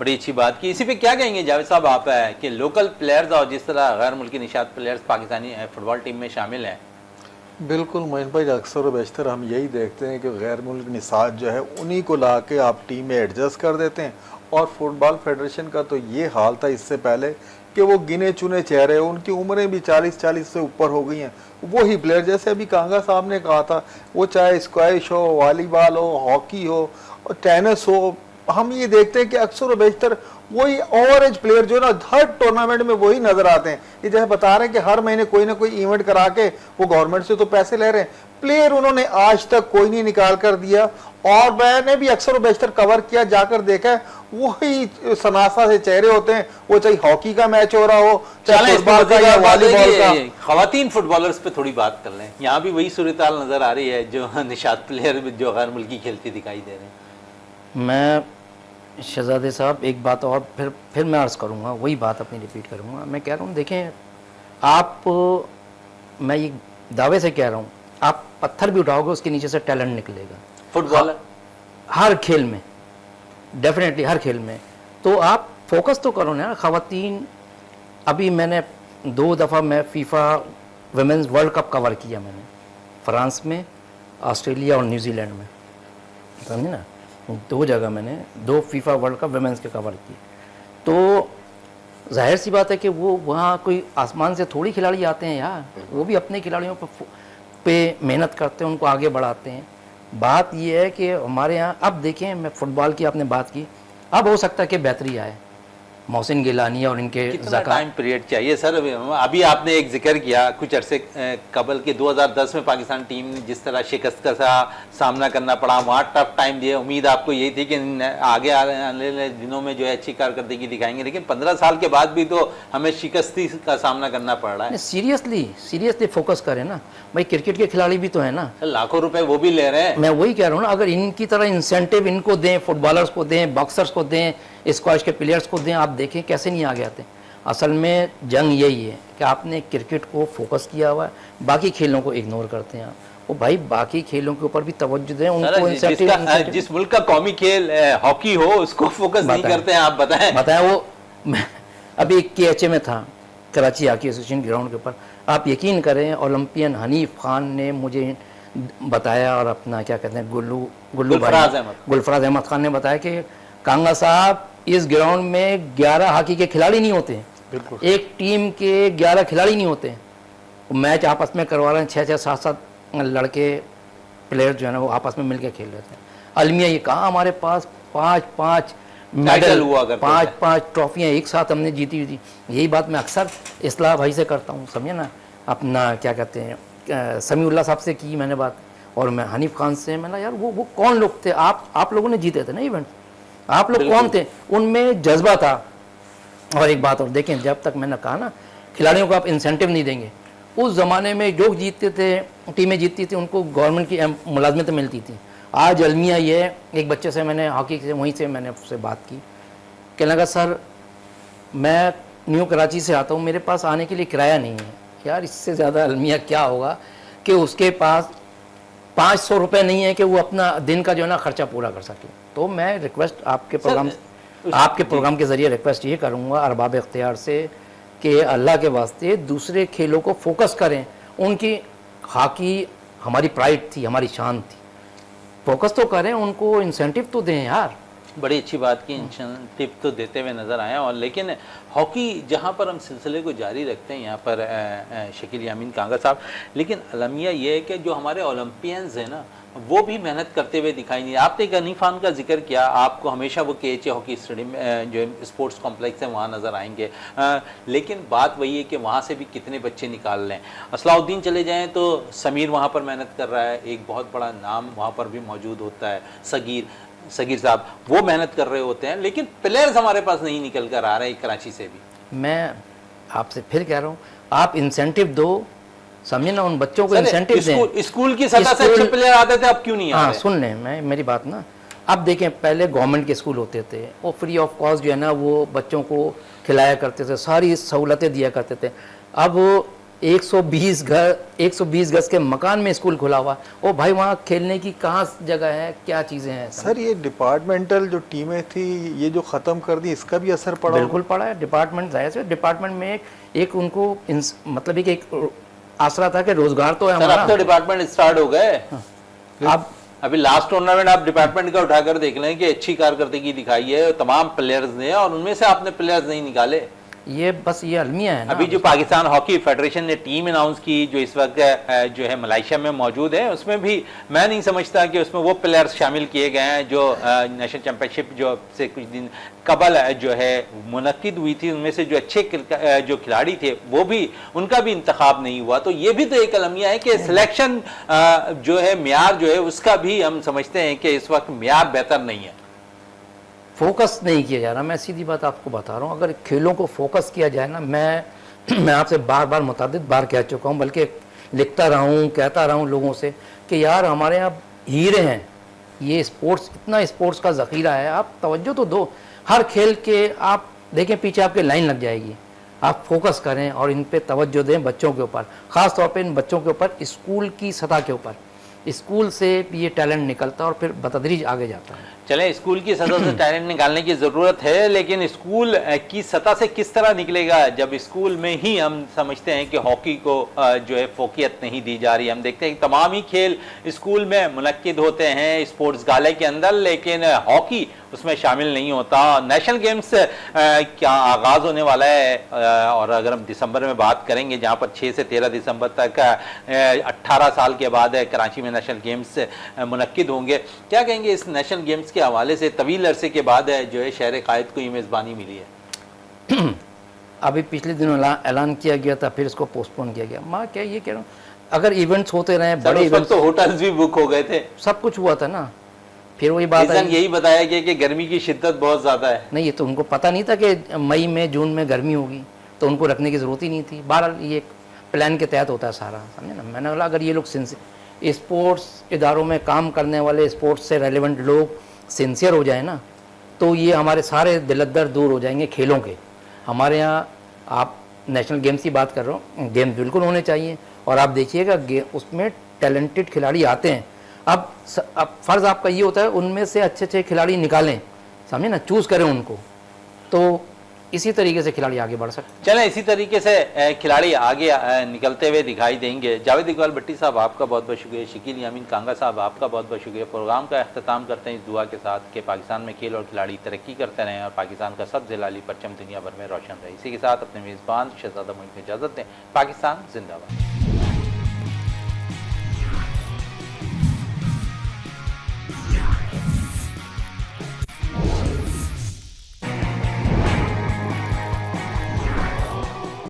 बड़ी अच्छी बात की। इसी पे क्या कहेंगे जावेद साहब आप कि लोकल प्लेयर्स और जिस तरह गैर मुल्की Nishat players Pakistani football team में शामिल हैं? बिल्कुल मोइन भाई, अक्सर बेशतर हम यही देखते हैं कि गैर मुल्क निसात जो है उन्हीं को ला के आप टीम में एडजस्ट कर देते हैं। और फुटबॉल फेडरेशन का तो ये हाल था इससे पहले कि वो गिने चुने चेहरे, उनकी उम्रें भी 40 से ऊपर हो गई हैं, वही प्लेयर, जैसे अभी कांगा साहब ने कहा था, वो चाहे स्क्वैश हो, वॉलीबॉल हो, हॉकी हो, और टेनिस हो, हम ये देखते हैं कि अक्सर व बेशतर वही ओवर एज प्लेयर जो ना हर टूर्नामेंट में वही नजर आते हैं। ये जैसे बता रहे हैं कि हर महीने कोई ना कोई इवेंट करा के वो गवर्नमेंट से तो पैसे ले रहे हैं, प्लेयर उन्होंने आज तक कोई नहीं निकाल कर दिया। और मैंने भी अक्सर व बेशतर कवर किया, जाकर देखा है वही सनासा से चेहरे होते हैं, वो चाहे हॉकी का मैच हो रहा हो, चाहे फुटबॉल का या वॉलीबॉल का। खवातीन फुटबॉलर्स पे थोड़ी बात कर लें, यहाँ भी वही सूरत-हाल नजर आ रही है जो निशात प्लेयर जो गैर मुल्की खेलती दिखाई दे रहे हैं। मैं शहजादे साहब एक बात और फिर मैं अर्ज़ करूँगा, वही बात अपनी रिपीट करूँगा। मैं कह रहा हूँ देखें आप, मैं ये दावे से कह रहा हूँ, आप पत्थर भी उठाओगे उसके नीचे से टैलेंट निकलेगा। फुटबॉल हर खेल में, डेफिनेटली हर खेल में। तो आप फोकस तो करो ना ख़वातीन। अभी मैंने 2 दफ़ा मैं FIFA women's world cup cover किया, मैंने फ्रांस में, ऑस्ट्रेलिया और न्यूजीलैंड में, समझे ना, 2 जगह मैंने 2 फीफा वर्ल्ड कप वुमेंस के कवर किए। तो जाहिर सी बात है कि वो वहाँ कोई आसमान से थोड़ी खिलाड़ी आते हैं यार, वो भी अपने खिलाड़ियों पे मेहनत करते हैं, उनको आगे बढ़ाते हैं। बात ये है कि हमारे यहाँ अब देखें, मैं फुटबॉल की आपने बात की, अब हो सकता है कि बेहतरी आए, मोहसिन गिलानी और इनके कितना टाइम पीरियड चाहिए सर? अभी आपने एक जिक्र किया कुछ अरसे कबल के 2010 में पाकिस्तान टीम ने जिस तरह शिकस्त का सामना करना पड़ा, वहाँ टफ टाइम दिए, उम्मीद आपको यही थी कि आगे आने वाले दिनों में जो है अच्छी कारकर्दगी दिखाएंगे, लेकिन 15 साल के बाद भी तो हमें शिकस्ती का सामना करना पड़ रहा है। सीरियसली फोकस करें ना भाई, क्रिकेट के खिलाड़ी भी तो है ना, लाखों रुपए वो भी ले रहे हैं। मैं वही कह रहा हूँ ना, अगर इनकी तरह इंसेंटिव इनको दें, फुटबॉलर्स को दें, बॉक्सर्स को दें, स्क्वॉश के प्लेयर्स को दें, आप देखें कैसे नहीं आगे आते। असल में जंग यही है कि आपने क्रिकेट को फोकस किया हुआ है, बाकी खेलों को इग्नोर करते हैं आप। वो भाई बाकी खेलों के ऊपर भी तवज्जो दें, उनको इंसेंटिव। जिस मुल्क का कौमी खेल हॉकी हो उसको फोकस नहीं करते हैं, आप बताएं। वो मैं अभी KHA में था, कराची हॉकी एसोसिएशन ग्राउंड के ऊपर, आप यकीन करें ओलंपियन हनीफ खान ने मुझे बताया, और अपना क्या कहते हैं गुलफराज अहमद खान ने बताया कि कांगा साहब इस ग्राउंड में 11 हॉकी के खिलाड़ी नहीं होते हैं, एक टीम के 11 खिलाड़ी नहीं होते हैं। मैच आपस में करवा रहे हैं, 6-6, 7-7 लड़के प्लेयर जो है ना वो आपस में मिलकर खेल रहे थे। अलमिया ये कहा हमारे पास 5-5 मेडल हुआ, 5-5 ट्रॉफियाँ एक साथ हमने जीती हुई थी। यही बात मैं अक्सर इस्लाह भाई से करता हूँ, समझे ना, अपना क्या कहते हैं समीउल्लाह साहब से की मैंने बात, और मैं हनीफ खान से, मैंने यार वो कौन लोग थे, आप लोगों ने जीते थे ना इवेंट, आप लोग कौन थे, उनमें जज्बा था। और एक बात और देखें, जब तक मैंने कहा ना खिलाड़ियों को आप इंसेंटिव नहीं देंगे, उस ज़माने में जो जीतते थे, टीमें जीतती थी, उनको गवर्नमेंट की मुलाजमतें मिलती थी। आज अलमिया ये एक बच्चे से मैंने हॉकी से वहीं से मैंने उससे बात की, कहने लगा सर मैं न्यू कराची से आता हूँ, मेरे पास आने के लिए किराया नहीं है। यार इससे ज़्यादा अलमिया क्या होगा कि उसके पास 500 रुपये नहीं है कि वो अपना दिन का जो है ना खर्चा पूरा कर सके। तो मैं रिक्वेस्ट आपके प्रोग्राम के ज़रिए रिक्वेस्ट ये करूँगा अरबाब इख्तियार से कि अल्लाह के वास्ते दूसरे खेलों को फोकस करें। उनकी हॉकी हमारी प्राइड थी, हमारी शान थी, फोकस तो करें, उनको इंसेंटिव तो दें यार। बड़ी अच्छी बात की, इंसेंटिव तो देते हुए नज़र आए। और लेकिन हॉकी जहाँ पर हम सिलसिले को जारी रखते हैं यहाँ पर शकील यामीन कांगा साहब, लेकिन अलमिया ये है कि जो हमारे ओलंपियंस हैं ना वो भी मेहनत करते हुए दिखाई नहीं। आपने एक हनीफ खान का जिक्र किया, आपको हमेशा वो KHA हॉकी स्टेडियम जो स्पोर्ट्स कॉम्प्लेक्स है वहाँ नज़र आएंगे, लेकिन बात वही है कि वहाँ से भी कितने बच्चे निकाल लें। असलाउद्दीन चले जाएं तो समीर वहाँ पर मेहनत कर रहा है, एक बहुत बड़ा नाम वहाँ पर भी मौजूद होता है, सगीर साहब वो मेहनत कर रहे होते हैं, लेकिन प्लेयर्स हमारे पास नहीं निकल कर आ रहे हैं कराची से भी। मैं आपसे फिर कह रहा हूँ, आप इंसेंटिव दो, समझे ना, उन बच्चों को इंसेंटिव दें। स्कूल की सतह से अच्छे प्लेयर आते थे, अब क्यों नहीं आ रहे? सुन लें मेरी बात ना, अब देखें पहले गवर्नमेंट के स्कूल होते थे, वो फ्री ऑफ कॉस्ट जो है ना वो बच्चों को खिलाया करते थे, सारी सहूलतें दिया करते थे। अब 120 गज के मकान में स्कूल खुला हुआ, ओ भाई वहाँ खेलने की कहाँ जगह है, क्या चीज़ें हैं? सर ये डिपार्टमेंटल जो टीमें थी ये जो ख़त्म कर दी, इसका भी असर पड़ा? बिल्कुल पड़ा है। डिपार्टमेंट जाहिर से डिपार्टमेंट में एक उनको मतलब एक आसरा था कि रोजगार तो है हमारा। अब तो डिपार्टमेंट स्टार्ट हो गए। अब अभी लास्ट टूर्नामेंट आप डिपार्टमेंट का उठाकर देख लें कि अच्छी कारकर्दगी दिखाई है तमाम प्लेयर्स ने, और उनमें से आपने प्लेयर्स नहीं निकाले। ये बस ये अलमिया है ना। अभी जो पाकिस्तान हॉकी फेडरेशन ने टीम अनाउंस की जो इस वक्त जो है मलेशिया में मौजूद है, उसमें भी मैं नहीं समझता कि उसमें वो प्लेयर्स शामिल किए गए हैं जो नेशनल चैंपियनशिप जो से कुछ दिन कबल जो है मुनक्किद हुई थी, उनमें से जो अच्छे जो खिलाड़ी थे वो भी, उनका भी इंतखाब नहीं हुआ। तो ये भी तो एक अलमिया है कि सिलेक्शन जो है म्यार जो है उसका भी हम समझते हैं कि इस वक्त म्यार बेहतर नहीं है, फोकस नहीं किया जा रहा। मैं सीधी बात आपको बता रहा हूँ, अगर खेलों को फोकस किया जाए ना, मैं आपसे बार बार मुतअद्दिद बार कह चुका हूँ, बल्कि लिखता रहा हूँ, कहता रहा हूँ लोगों से कि यार हमारे यहाँ हीरे हैं, ये स्पोर्ट्स, इतना स्पोर्ट्स का ज़ख़ीरा है, आप तवज्जो तो दो। हर खेल के आप देखें पीछे आपके लाइन लग जाएगी, आप फोकस करें और इन पे तवज्जो दें बच्चों के ऊपर, ख़ास तौर पे इन बच्चों के ऊपर स्कूल की सतह के ऊपर। स्कूल से ये टैलेंट निकलता है और फिर बतदरीज आगे जाता है। चलें, स्कूल की सतह से टैलेंट निकालने की ज़रूरत है, लेकिन स्कूल की सतह से किस तरह निकलेगा जब स्कूल में ही हम समझते हैं कि हॉकी को जो है फोकियत नहीं दी जा रही। हम देखते हैं कि तमाम ही खेल स्कूल में मुनक्किद होते हैं स्पोर्ट्स गाले के अंदर, लेकिन हॉकी उसमें शामिल नहीं होता। नेशनल गेम्स क्या आगाज़ होने वाला है, और अगर हम दिसंबर में बात करेंगे जहाँ पर 6 से 13 दिसंबर तक 18 साल के बाद कराची में नेशनल गेम्स मुनक्किद होंगे, क्या कहेंगे इस नेशनल गेम्स के हवाले से? तवील अरसे के बाद जो है शहर कायद को ये मेज़बानी मिली है। अभी पिछले दिनों ऐलान किया गया था, फिर इसको पोस्टपोन किया गया। मैं क्या ये कह रहा हूँ, अगर इवेंट्स होते रहे, बड़े इवेंट्स, तो होटल्स भी बुक हो गए थे, सब कुछ हुआ था ना। फिर वही बात है, यही बताया गया कि गर्मी की शिद्दत बहुत ज़्यादा है। नहीं, ये तो उनको पता नहीं था कि मई में जून में गर्मी होगी, तो उनको रखने की ज़रूरत ही नहीं थी। बहरहाल ये एक प्लान के तहत होता है सारा, समझे ना। मैंने बोला अगर ये लोग स्पोर्ट्स इदारों में काम करने वाले, स्पोर्ट्स से रेलिवेंट लोग सिंसियर हो जाए ना, तो ये हमारे सारे दिलदर दूर हो जाएंगे खेलों के। हमारे यहाँ आप नेशनल गेम्स की बात कर रहा हूँ, गेम्स बिल्कुल होने चाहिए, और आप देखिएगा उसमें टैलेंटेड खिलाड़ी आते हैं। अब फ़र्ज़ आपका ये होता है उनमें से अच्छे अच्छे खिलाड़ी निकालें, समझे ना, चूज़ करें उनको, तो इसी तरीके से खिलाड़ी आगे बढ़ सकते हैं। चलें, इसी तरीके से खिलाड़ी आगे निकलते हुए दिखाई देंगे। जावेद इकबाल भट्टी साहब आपका बहुत बहुत शुक्रिया, शकील यामीन कांगा साहब आपका बहुत बहुत शुक्रिया। प्रोग्राम का अख्ताम करते हैं इस दुआ के साथ कि पाकिस्तान में खेल और खिलाड़ी तरक्की करते रहें और पाकिस्तान का सब जिलाली परचम दुनिया भर में रोशन रहे। इसी के साथ अपने मेज़बान शहजादा मुल्क में इजाज़त दें। पाकिस्तान जिंदाबाद।